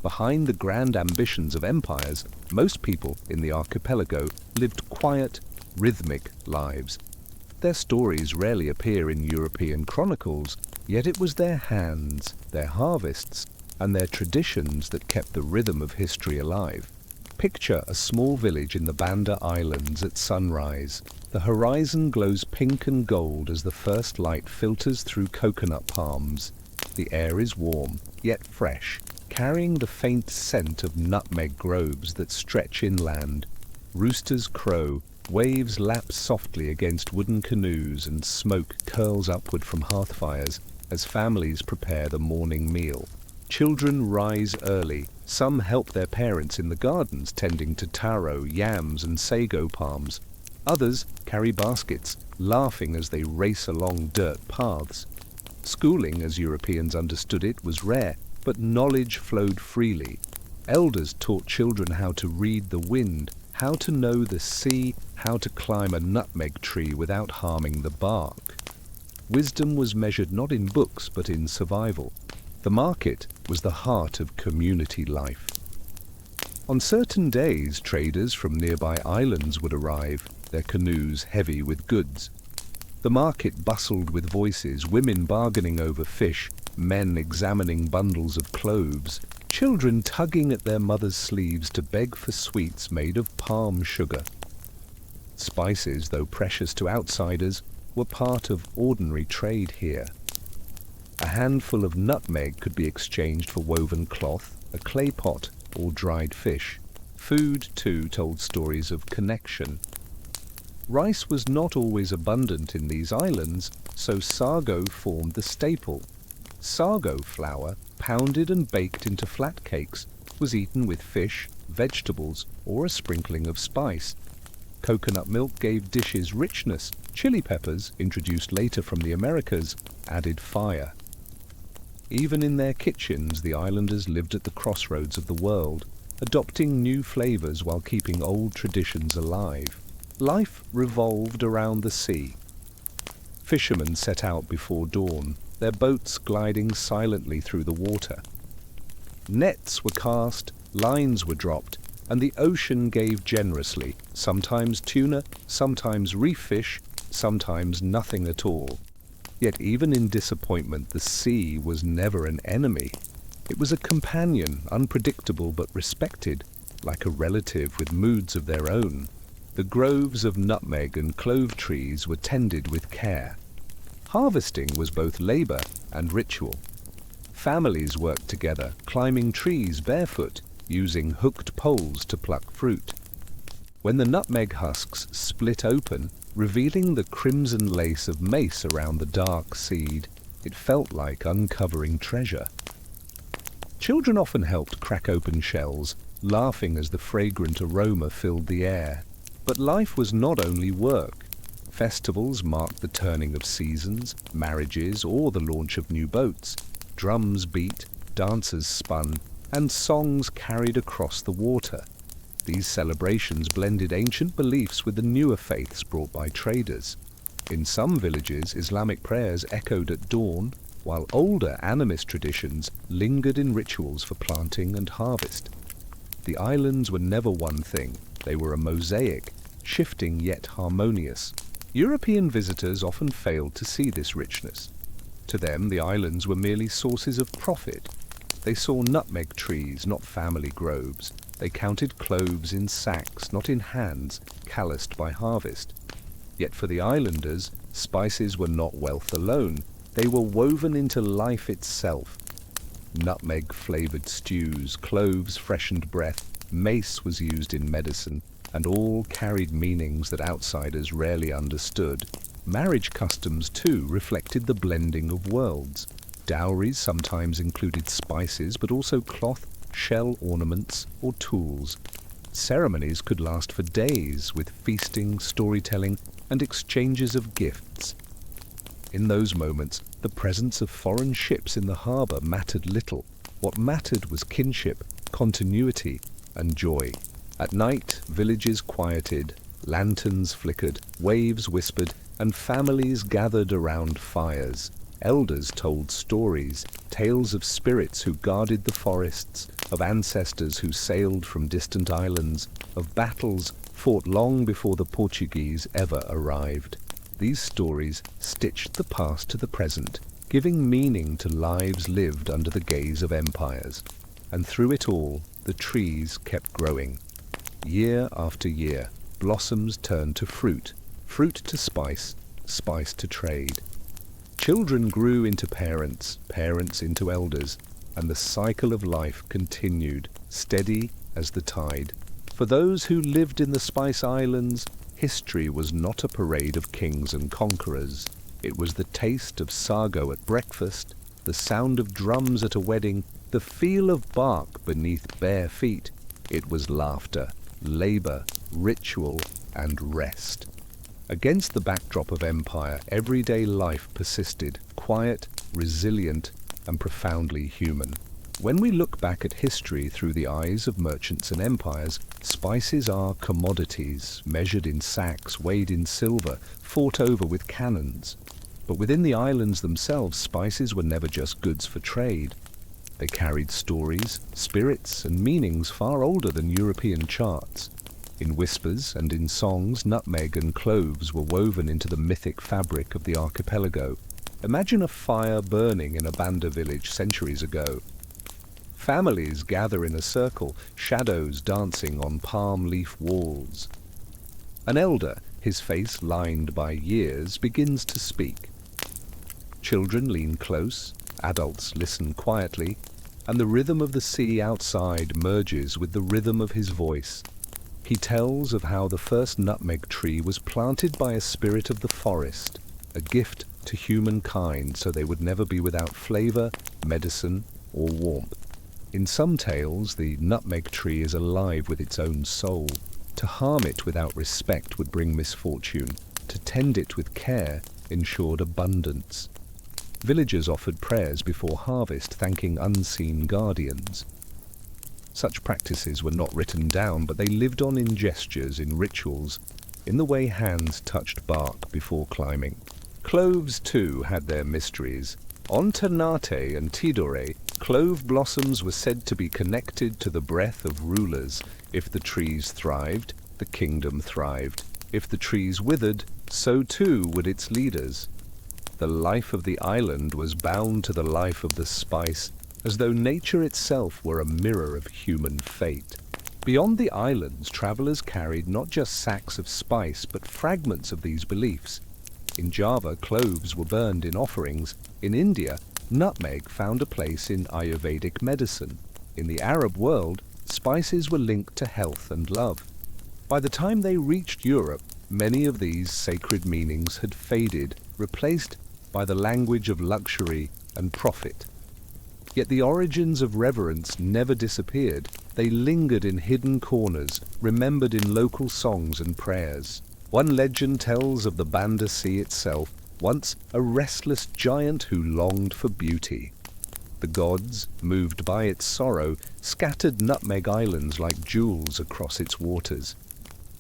Behind the grand ambitions of empires, most people in the archipelago lived quiet, rhythmic lives. Their stories rarely appear in European chronicles, yet it was their hands, their harvests, and their traditions that kept the rhythm of history alive. Picture a small village in the Banda Islands at sunrise. The horizon glows pink and gold as the first light filters through coconut palms. The air is warm, yet fresh, carrying the faint scent of nutmeg groves that stretch inland. Roosters crow, waves lap softly against wooden canoes, and smoke curls upward from hearth fires as families prepare the morning meal. Children rise early. Some help their parents in the gardens tending to taro, yams, and sago palms. Others carry baskets, laughing as they race along dirt paths. Schooling, as Europeans understood it, was rare, but knowledge flowed freely. Elders taught children how to read the wind, how to know the sea, how to climb a nutmeg tree without harming the bark. Wisdom was measured not in books, but in survival. The market was the heart of community life. On certain days, traders from nearby islands would arrive, their canoes heavy with goods. The market bustled with voices, women bargaining over fish, men examining bundles of cloves, children tugging at their mothers' sleeves to beg for sweets made of palm sugar. Spices, though precious to outsiders, were part of ordinary trade here. A handful of nutmeg could be exchanged for woven cloth, a clay pot, or dried fish. Food, too, told stories of connection. Rice was not always abundant in these islands, so sago formed the staple. Sago flour, pounded and baked into flat cakes, was eaten with fish, vegetables, or a sprinkling of spice. Coconut milk gave dishes richness. Chili peppers, introduced later from the Americas, added fire. Even in their kitchens, the islanders lived at the crossroads of the world, adopting new flavors while keeping old traditions alive. Life revolved around the sea. Fishermen set out before dawn, their boats gliding silently through the water. Nets were cast, lines were dropped, and the ocean gave generously, sometimes tuna, sometimes reef fish, sometimes nothing at all. Yet even in disappointment, the sea was never an enemy. It was a companion, unpredictable but respected, like a relative with moods of their own. The groves of nutmeg and clove trees were tended with care. Harvesting was both labor and ritual. Families worked together, climbing trees barefoot, using hooked poles to pluck fruit. When the nutmeg husks split open, revealing the crimson lace of mace around the dark seed, it felt like uncovering treasure. Children often helped crack open shells, laughing as the fragrant aroma filled the air. But life was not only work. Festivals marked the turning of seasons, marriages, or the launch of new boats. Drums beat, dancers spun, and songs carried across the water. These celebrations blended ancient beliefs with the newer faiths brought by traders. In some villages, Islamic prayers echoed at dawn, while older animist traditions lingered in rituals for planting and harvest. The islands were never one thing. They were a mosaic, shifting yet harmonious. European visitors often failed to see this richness. To them, the islands were merely sources of profit. They saw nutmeg trees, not family groves. They counted cloves in sacks, not in hands, calloused by harvest. Yet for the islanders, spices were not wealth alone. They were woven into life itself. Nutmeg-flavored stews, cloves freshened breath, mace was used in medicine, and all carried meanings that outsiders rarely understood. Marriage customs, too, reflected the blending of worlds. Dowries sometimes included spices, but also cloth, shell ornaments, or tools. Ceremonies could last for days, with feasting, storytelling, and exchanges of gifts. In those moments, the presence of foreign ships in the harbour mattered little. What mattered was kinship, continuity, and joy. At night, villages quieted, lanterns flickered, waves whispered, and families gathered around fires. Elders told stories, tales of spirits who guarded the forests, of ancestors who sailed from distant islands, of battles fought long before the Portuguese ever arrived. These stories stitched the past to the present, giving meaning to lives lived under the gaze of empires. And through it all, the trees kept growing. Year after year, blossoms turned to fruit, fruit to spice, spice to trade. Children grew into parents, parents into elders, and the cycle of life continued, steady as the tide. For those who lived in the Spice Islands, history was not a parade of kings and conquerors. It was the taste of sago at breakfast, the sound of drums at a wedding, the feel of bark beneath bare feet. It was laughter, labor, ritual, and rest. Against the backdrop of empire, everyday life persisted, quiet, resilient, and profoundly human. When we look back at history through the eyes of merchants and empires, spices are commodities, measured in sacks, weighed in silver, fought over with cannons. But within the islands themselves, spices were never just goods for trade. They carried stories, spirits, and meanings far older than European charts. In whispers and in songs, nutmeg and cloves were woven into the mythic fabric of the archipelago. Imagine a fire burning in a Banda village centuries ago. Families gather in a circle, shadows dancing on palm leaf walls. An elder, his face lined by years, begins to speak. Children lean close, adults listen quietly, and the rhythm of the sea outside merges with the rhythm of his voice. He tells of how the first nutmeg tree was planted by a spirit of the forest, a gift to humankind so they would never be without flavor, medicine, or warmth. In some tales, the nutmeg tree is alive with its own soul. To harm it without respect would bring misfortune. To tend it with care ensured abundance. Villagers offered prayers before harvest, thanking unseen guardians. Such practices were not written down, but they lived on in gestures, in rituals, in the way hands touched bark before climbing. Cloves, too, had their mysteries. On Ternate and Tidore, clove blossoms were said to be connected to the breath of rulers. If the trees thrived, the kingdom thrived. If the trees withered, so too would its leaders. The life of the island was bound to the life of the spice, as though nature itself were a mirror of human fate. Beyond the islands, travelers carried not just sacks of spice, but fragments of these beliefs. In Java, cloves were burned in offerings. In India, nutmeg found a place in Ayurvedic medicine. In the Arab world, spices were linked to health and love. By the time they reached Europe, many of these sacred meanings had faded, replaced by the language of luxury and profit. Yet the origins of reverence never disappeared. They lingered in hidden corners, remembered in local songs and prayers. One legend tells of the Banda Sea itself, once a restless giant who longed for beauty. The gods, moved by its sorrow, scattered nutmeg islands like jewels across its waters.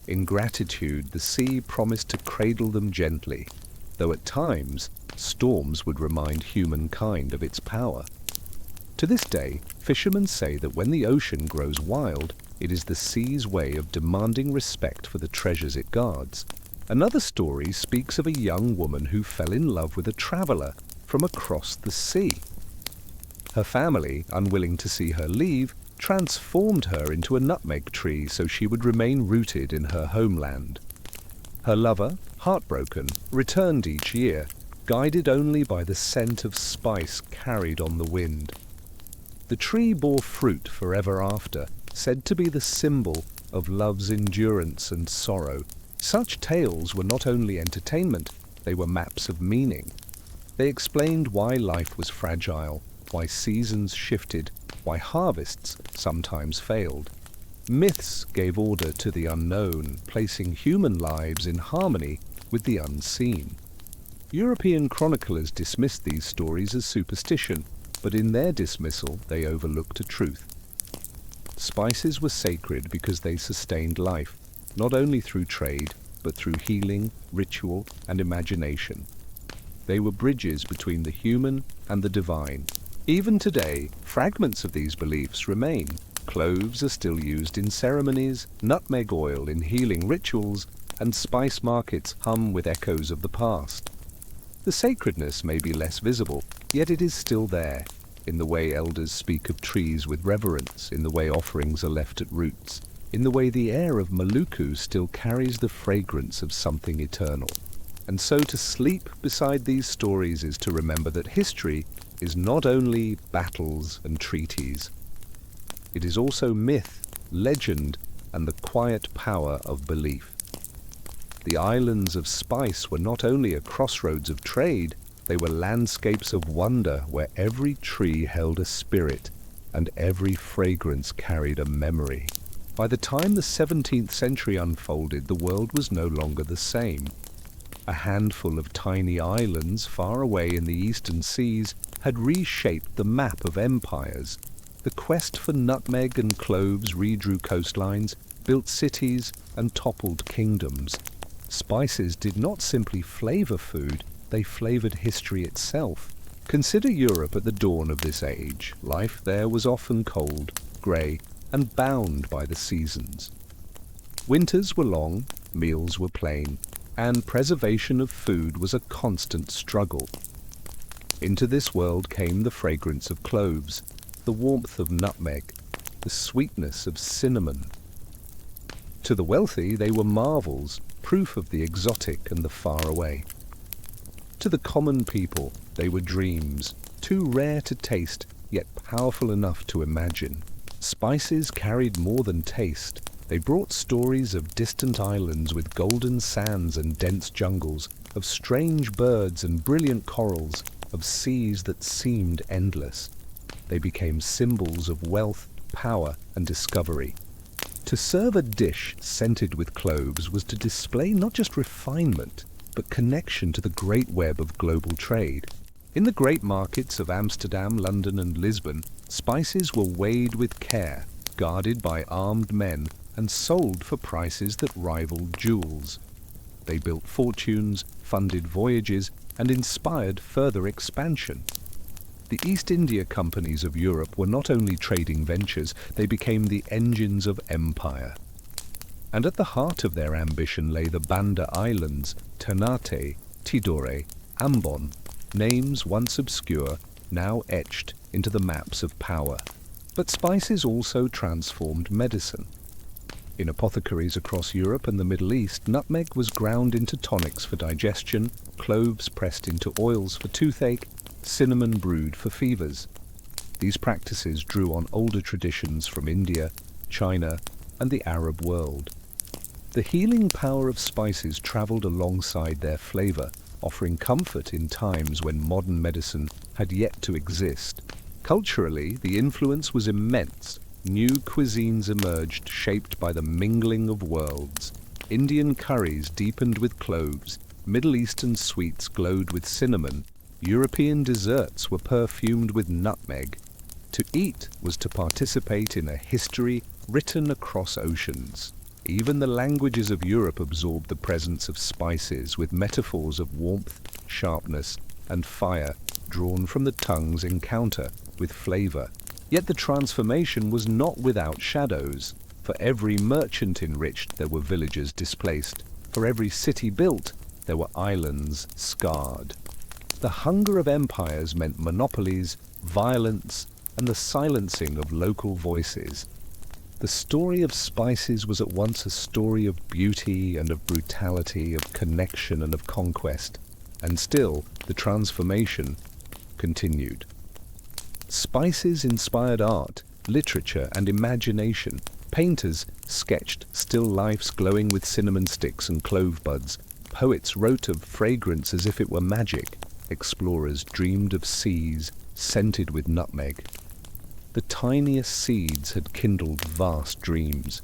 In gratitude, the sea promised to cradle them gently, though at times storms would remind humankind of its power. To this day, fishermen say that when the ocean grows wild, it is the sea's way of demanding respect for the treasures it guards. Another story speaks of a young woman who fell in love with a traveler from across the sea. Her family, unwilling to see her leave, transformed her into a nutmeg tree so she would remain rooted in her homeland. Her lover, heartbroken, returned each year, guided only by the scent of spice carried on the wind. The tree bore fruit forever after, said to be the symbol of love's endurance and sorrow. Such tales were not only entertainment, they were maps of meaning. They explained why life was fragile, why seasons shifted, why harvests sometimes failed. Myths gave order to the unknown, placing human lives in harmony with the unseen. European chroniclers dismissed these stories as superstition, but in their dismissal they overlooked a truth. Spices were sacred because they sustained life, not only through trade, but through healing, ritual, and imagination. They were bridges between the human and the divine. Even today, fragments of these beliefs remain. Cloves are still used in ceremonies, nutmeg oil in healing rituals, and spice markets hum with echoes of the past. The sacredness may be less visible, yet it is still there, in the way elders speak of trees with reverence, in the way offerings are left at roots, in the way the air of Maluku still carries the fragrance of something eternal. And so to sleep beside these stories is to remember that history is not only battles and treaties. It is also myth, legend, and the quiet power of belief. The islands of spice were not only a crossroads of trade, they were landscapes of wonder where every tree held a spirit and every fragrance carried a memory. By the time the 17th century unfolded, the world was no longer the same. A handful of tiny islands far away in the eastern seas had reshaped the map of empires. The quest for nutmeg and cloves redrew coastlines, built cities, and toppled kingdoms. Spices did not simply flavor food, they flavored history itself. Consider Europe at the dawn of this age. Life there was often cold, grey, and bound by the seasons. Winters were long, meals were plain, and preservation of food was a constant struggle. Into this world came the fragrance of cloves, the warmth of nutmeg, the sweetness of cinnamon. To the wealthy, they were marvels, proof of the exotic and the faraway. To the common people, they were dreams, too rare to taste, yet powerful enough to imagine. Spices carried more than taste. They brought stories of distant islands with golden sands and dense jungles, of strange birds and brilliant corals, of seas that seemed endless. They became symbols of wealth, power, and discovery. To serve a dish scented with cloves was to display not just refinement, but connection to the great web of global trade. In the great markets of Amsterdam, London, and Lisbon, spices were weighed with care, guarded by armed men, and sold for prices that rivaled jewels. They built fortunes, funded voyages, and inspired further expansion. The East India Companies of Europe were not only trading ventures, they became the engines of empire. And at the heart of their ambition lay the Banda Islands, Ternate, Tidore, Ambon, names once obscure, now etched into the maps of power. But spices also transformed medicine. In apothecaries across Europe and the Middle East, nutmeg was ground into tonics for digestion, cloves pressed into oils for toothache, cinnamon brewed for fevers. These practices drew on older traditions from India, China, and the Arab world. The healing power of spices traveled alongside their flavor, offering comfort in times when modern medicine had yet to exist. Culturally, the influence was immense. New cuisines emerged, shaped by the mingling of worlds. Indian curries deepened with cloves, Middle Eastern sweets glowed with cinnamon, European desserts were perfumed with nutmeg. To eat was to participate in a history written across oceans. Even the languages of Europe absorbed the presence of spices, with metaphors of warmth, sharpness, and fire drawn from the tongue's encounter with flavor. Yet the transformation was not without shadows. For every merchant enriched, there were villages displaced. For every city built, there were islands scarred. The hunger of empires meant monopolies, violence, and the silencing of local voices. The story of spices was at once a story of beauty and of brutality, of connection and of conquest, and still the transformation continued. Spices inspired art, literature, and imagination. Painters sketched still lifes glowing with cinnamon sticks and clove buds. Poets wrote of fragrance as if it were magic. explorers dreamed of seas scented with nutmeg. The tiniest seeds had kindled vast dreams.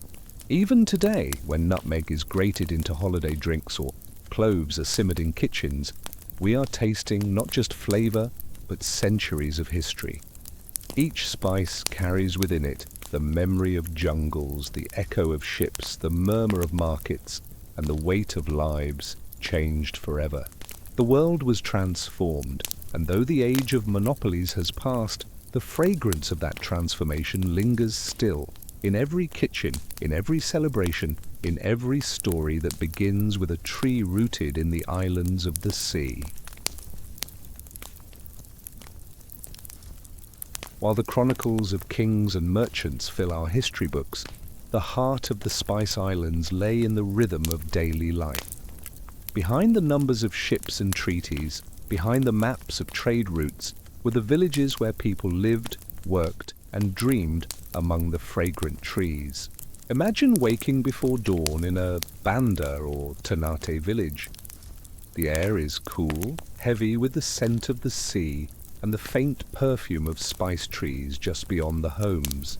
Even today, when nutmeg is grated into holiday drinks or cloves are simmered in kitchens, we are tasting not just flavor, but centuries of history. Each spice carries within it the memory of jungles, the echo of ships, the murmur of markets, and the weight of lives changed forever. The world was transformed, and though the age of monopolies has passed, the fragrance of that transformation lingers still, in every kitchen, in every celebration, in every story that begins with a tree rooted in the islands of the sea. While the chronicles of kings and merchants fill our history books, the heart of the Spice Islands lay in the rhythm of daily life. Behind the numbers of ships and treaties, behind the maps of trade routes, were the villages where people lived, worked, and dreamed among the fragrant trees. Imagine waking before dawn in a Banda or Ternate village. The air is cool, heavy with the scent of the sea, and the faint perfume of spice trees just beyond the homes.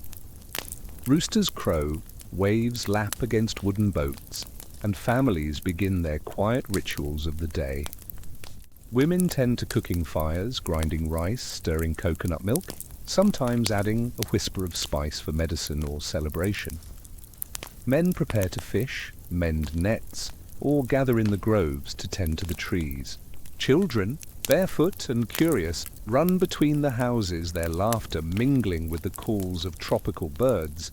Roosters crow, waves lap against wooden boats, and families begin their quiet rituals of the day. Women tend to cooking fires, grinding rice, stirring coconut milk, sometimes adding a whisper of spice for medicine or celebration. Men prepare to fish, mend nets, or gather in the groves to tend to the trees. Children, barefoot and curious, run between the houses, their laughter mingling with the calls of tropical birds.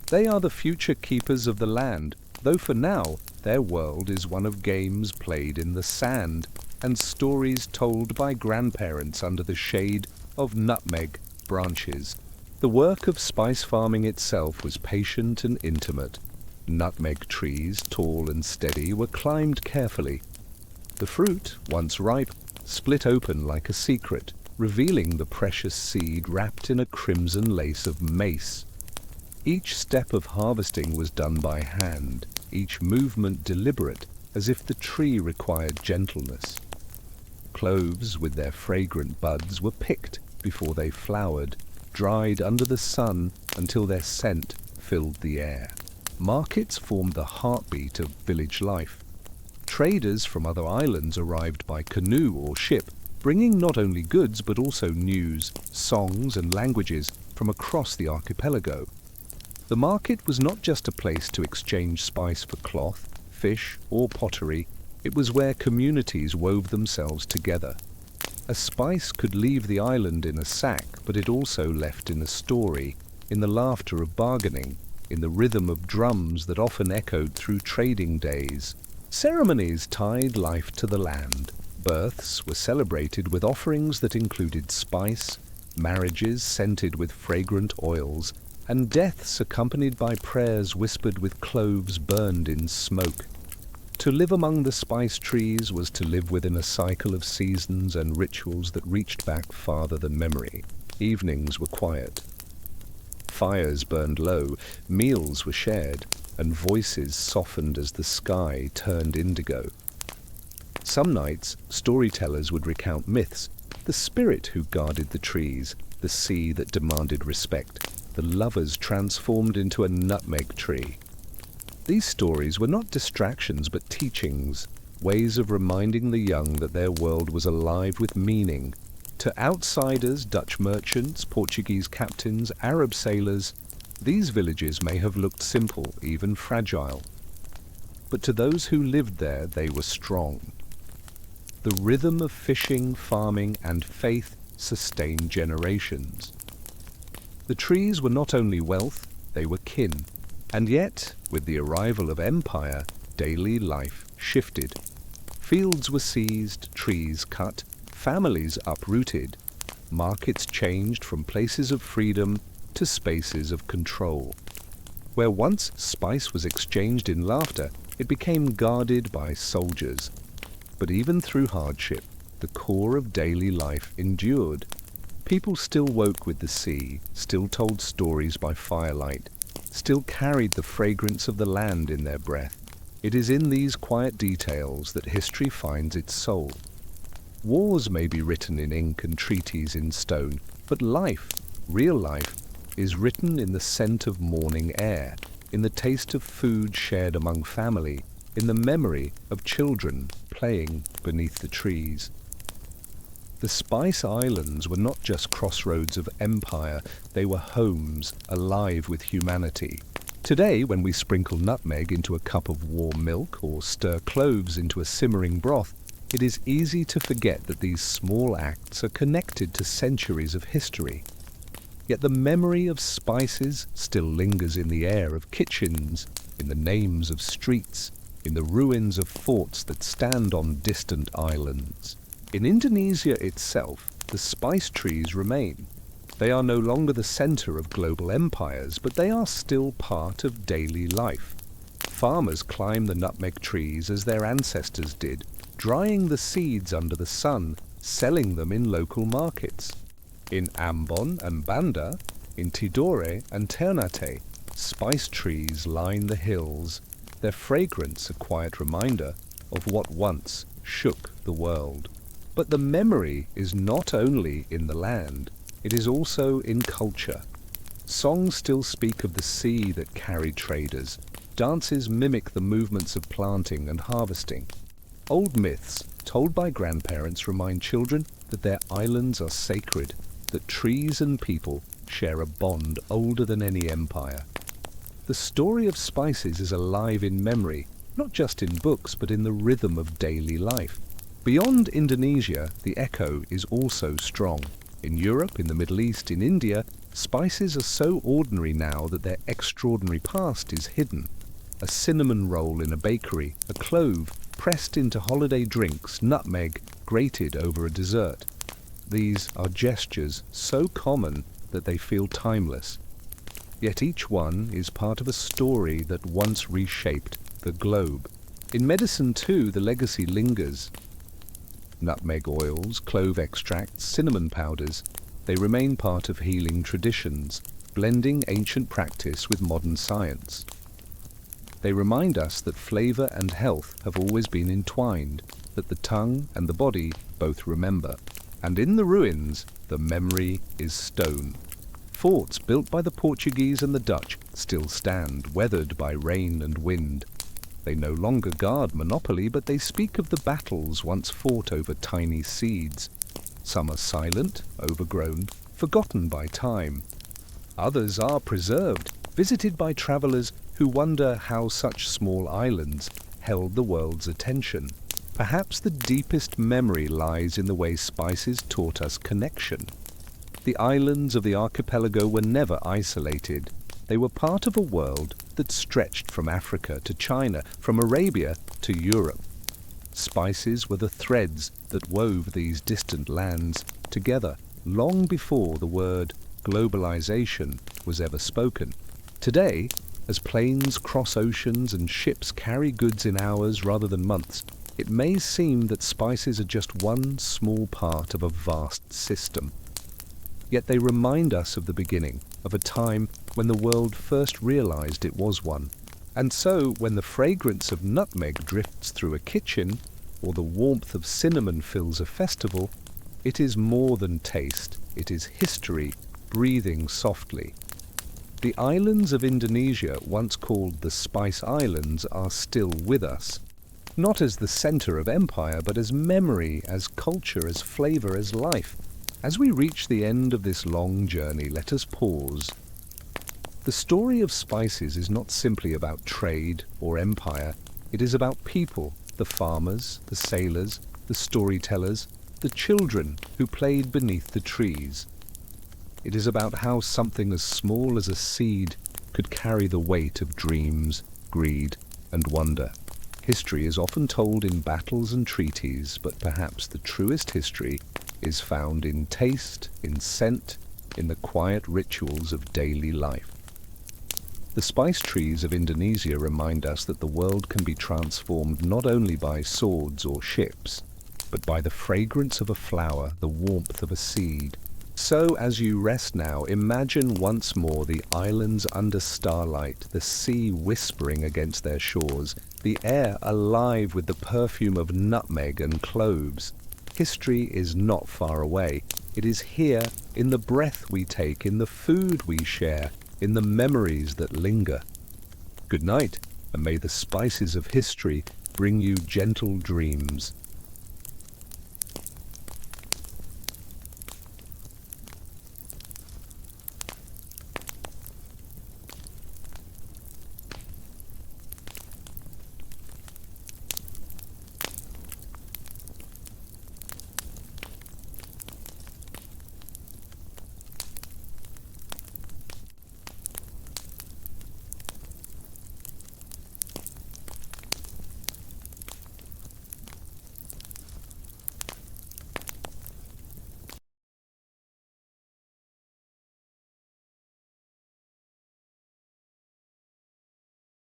They are the future keepers of the land, though for now their world is one of games played in the sand and stories told by grandparents under the shade of nutmeg branches. The work of spice farming itself was patient and intimate. Nutmeg trees, tall and steady, were climbed carefully. The fruit, once ripe, split open like a secret, revealing the precious seed wrapped in a crimson lace of mace. Each step of harvesting was done by hand, each movement deliberate, as if the tree required gentleness. Cloves, with their fragrant buds, were picked before they flowered, dried under the sun until their scent filled the air. Markets formed the heartbeat of village life. Traders from other islands arrived by canoe or ship, bringing not only goods but also news, songs and languages from across the archipelago. The market was not just a place to exchange spice for cloth, fish or pottery, it was where communities wove themselves together. A spice could leave the island in a sack, but it also left in a story, in the laughter of bargaining, in the rhythm of drums that often echoed through trading days. Ceremonies tied life to the land. Births were celebrated with offerings that included spice, marriages scented with fragrant oils, and deaths accompanied by prayers whispered with cloves burned in smoke. To live among the spice trees was to live within a cycle of seasons and rituals that reached back farther than memory. Evenings were quiet. Fires burned low, meals were shared, and voices softened as the sky turned indigo. Some nights, storytellers would recount myths, the spirit who guarded the trees, the sea that demanded respect, the lovers transformed into a nutmeg tree. These stories were not distractions but teachings, ways of reminding the young that their world was alive with meaning. To outsiders, Dutch merchants, Portuguese captains, Arab sailors, these villages may have looked simple, even fragile. But to those who lived there, they were strong. The rhythm of fishing, farming, and faith sustained generations. The trees were not only wealth, they were kin. And yet, with the arrival of empire, daily life shifted. Fields were seized, trees cut, families uprooted. Markets changed from places of freedom to spaces of control. Where once spice was exchanged in laughter, it became guarded by soldiers. But even through hardship, the core of daily life endured. People still woke with the sea, still told stories by firelight, still carried the fragrance of the land in their breath. It is in these quiet details that history finds its soul. Wars may be written in ink and treaties in stone, but life, real life, is written in the scent of morning air, in the taste of food shared among family, in the memory of children playing beneath the trees. The Spice Islands were not just crossroads of empire, they were homes alive with humanity. Today, when we sprinkle nutmeg into a cup of warm milk or stir cloves into a simmering broth, it is easy to forget that these small acts are connected to centuries of history. Yet the memory of spices still lingers in the air of kitchens, in the names of streets, in the ruins of forts that stand on distant islands. In Indonesia itself, the spice trees remain. They are no longer the center of global empires, but they are still part of daily life. Farmers climb the nutmeg trees as their ancestors did, drying the seeds under the sun, selling them in local markets. In Ambon and Banda, in Tidore and Ternate, spice trees line the hills, their fragrance a quiet reminder of what once shook the world. But the memory is not only in the land, it is also in culture. Songs still speak of the sea that carried traders. Dances mimic the movements of planting and harvesting. Old myths, told by grandparents, remind children that their islands are sacred, that trees and people share a bond older than any empire. The story of spices is alive in memory, not just in books, but in the rhythm of daily life. Beyond Indonesia, the echo is also strong. In Europe, in the Middle East, in India, spices are so ordinary now that their extraordinary past is hidden. A cinnamon roll in a bakery, a clove pressed into holiday drinks, nutmeg grated over a dessert. These are gestures so common that they feel timeless. Yet each one is part of a story that once reshaped the globe. In medicine too, the legacy lingers. Nutmeg oils, clove extracts, cinnamon powders, they remain part of healing traditions, blending ancient practice with modern science. They remind us that flavor and health have always been entwined, that the tongue and the body both remember. And in the ruins, the memory is stone. Forts built by the Portuguese and the Dutch still stand, weathered by rain and wind. They no longer guard monopoly, but they speak of the battles once fought over tiny seeds. Some are silent, overgrown, forgotten by time. Others are preserved, visited by travelers who wonder how such small islands held the world's attention. Perhaps the deepest memory lies in the way spices taught us connection. The islands of the archipelago were never isolated. They were part of a world that stretched from Africa to China, from Arabia to Europe. Spices were the threads that wove these distant lands together long before the word globalization was ever spoken. Today, as planes cross oceans and ships carry goods in hours rather than months, it may seem that spices are just one small part of a vast system. Yet they remind us of the beginning, of a time when the world first realized it was one. And so, when the fragrance of nutmeg drifts through a kitchen, or the warmth of cinnamon fills a festival, it is more than taste, it is history breathing softly. The islands of Indonesia, once called the Spice Islands, are still with us. Not as the center of empire, but as memory, as culture, as flavor, as life. As we reach the end of this long journey, let us pause. The story of spices is not simply about trade or empire. It is about people, the farmers, the sailors, the storytellers, the children who played beneath the trees. It is about how something as small as a seed could carry the weight of dreams, greed, and wonder. History is often told in battles and treaties, but perhaps the truest history is found in taste, in scent, in the quiet rituals of daily life. The spice trees of Indonesia remind us that the world can be transformed not only by swords or ships, but by the fragrance of a flower, the warmth of a seed. So, as you rest now, imagine once more the islands under starlight, the sea whispering against their shores, the air alive with the perfume of nutmeg and cloves. History is not far away. It is here, in the breath we take, in the food we share, in the memories that linger. Good night, and may the spices of history bring you gentle dreams.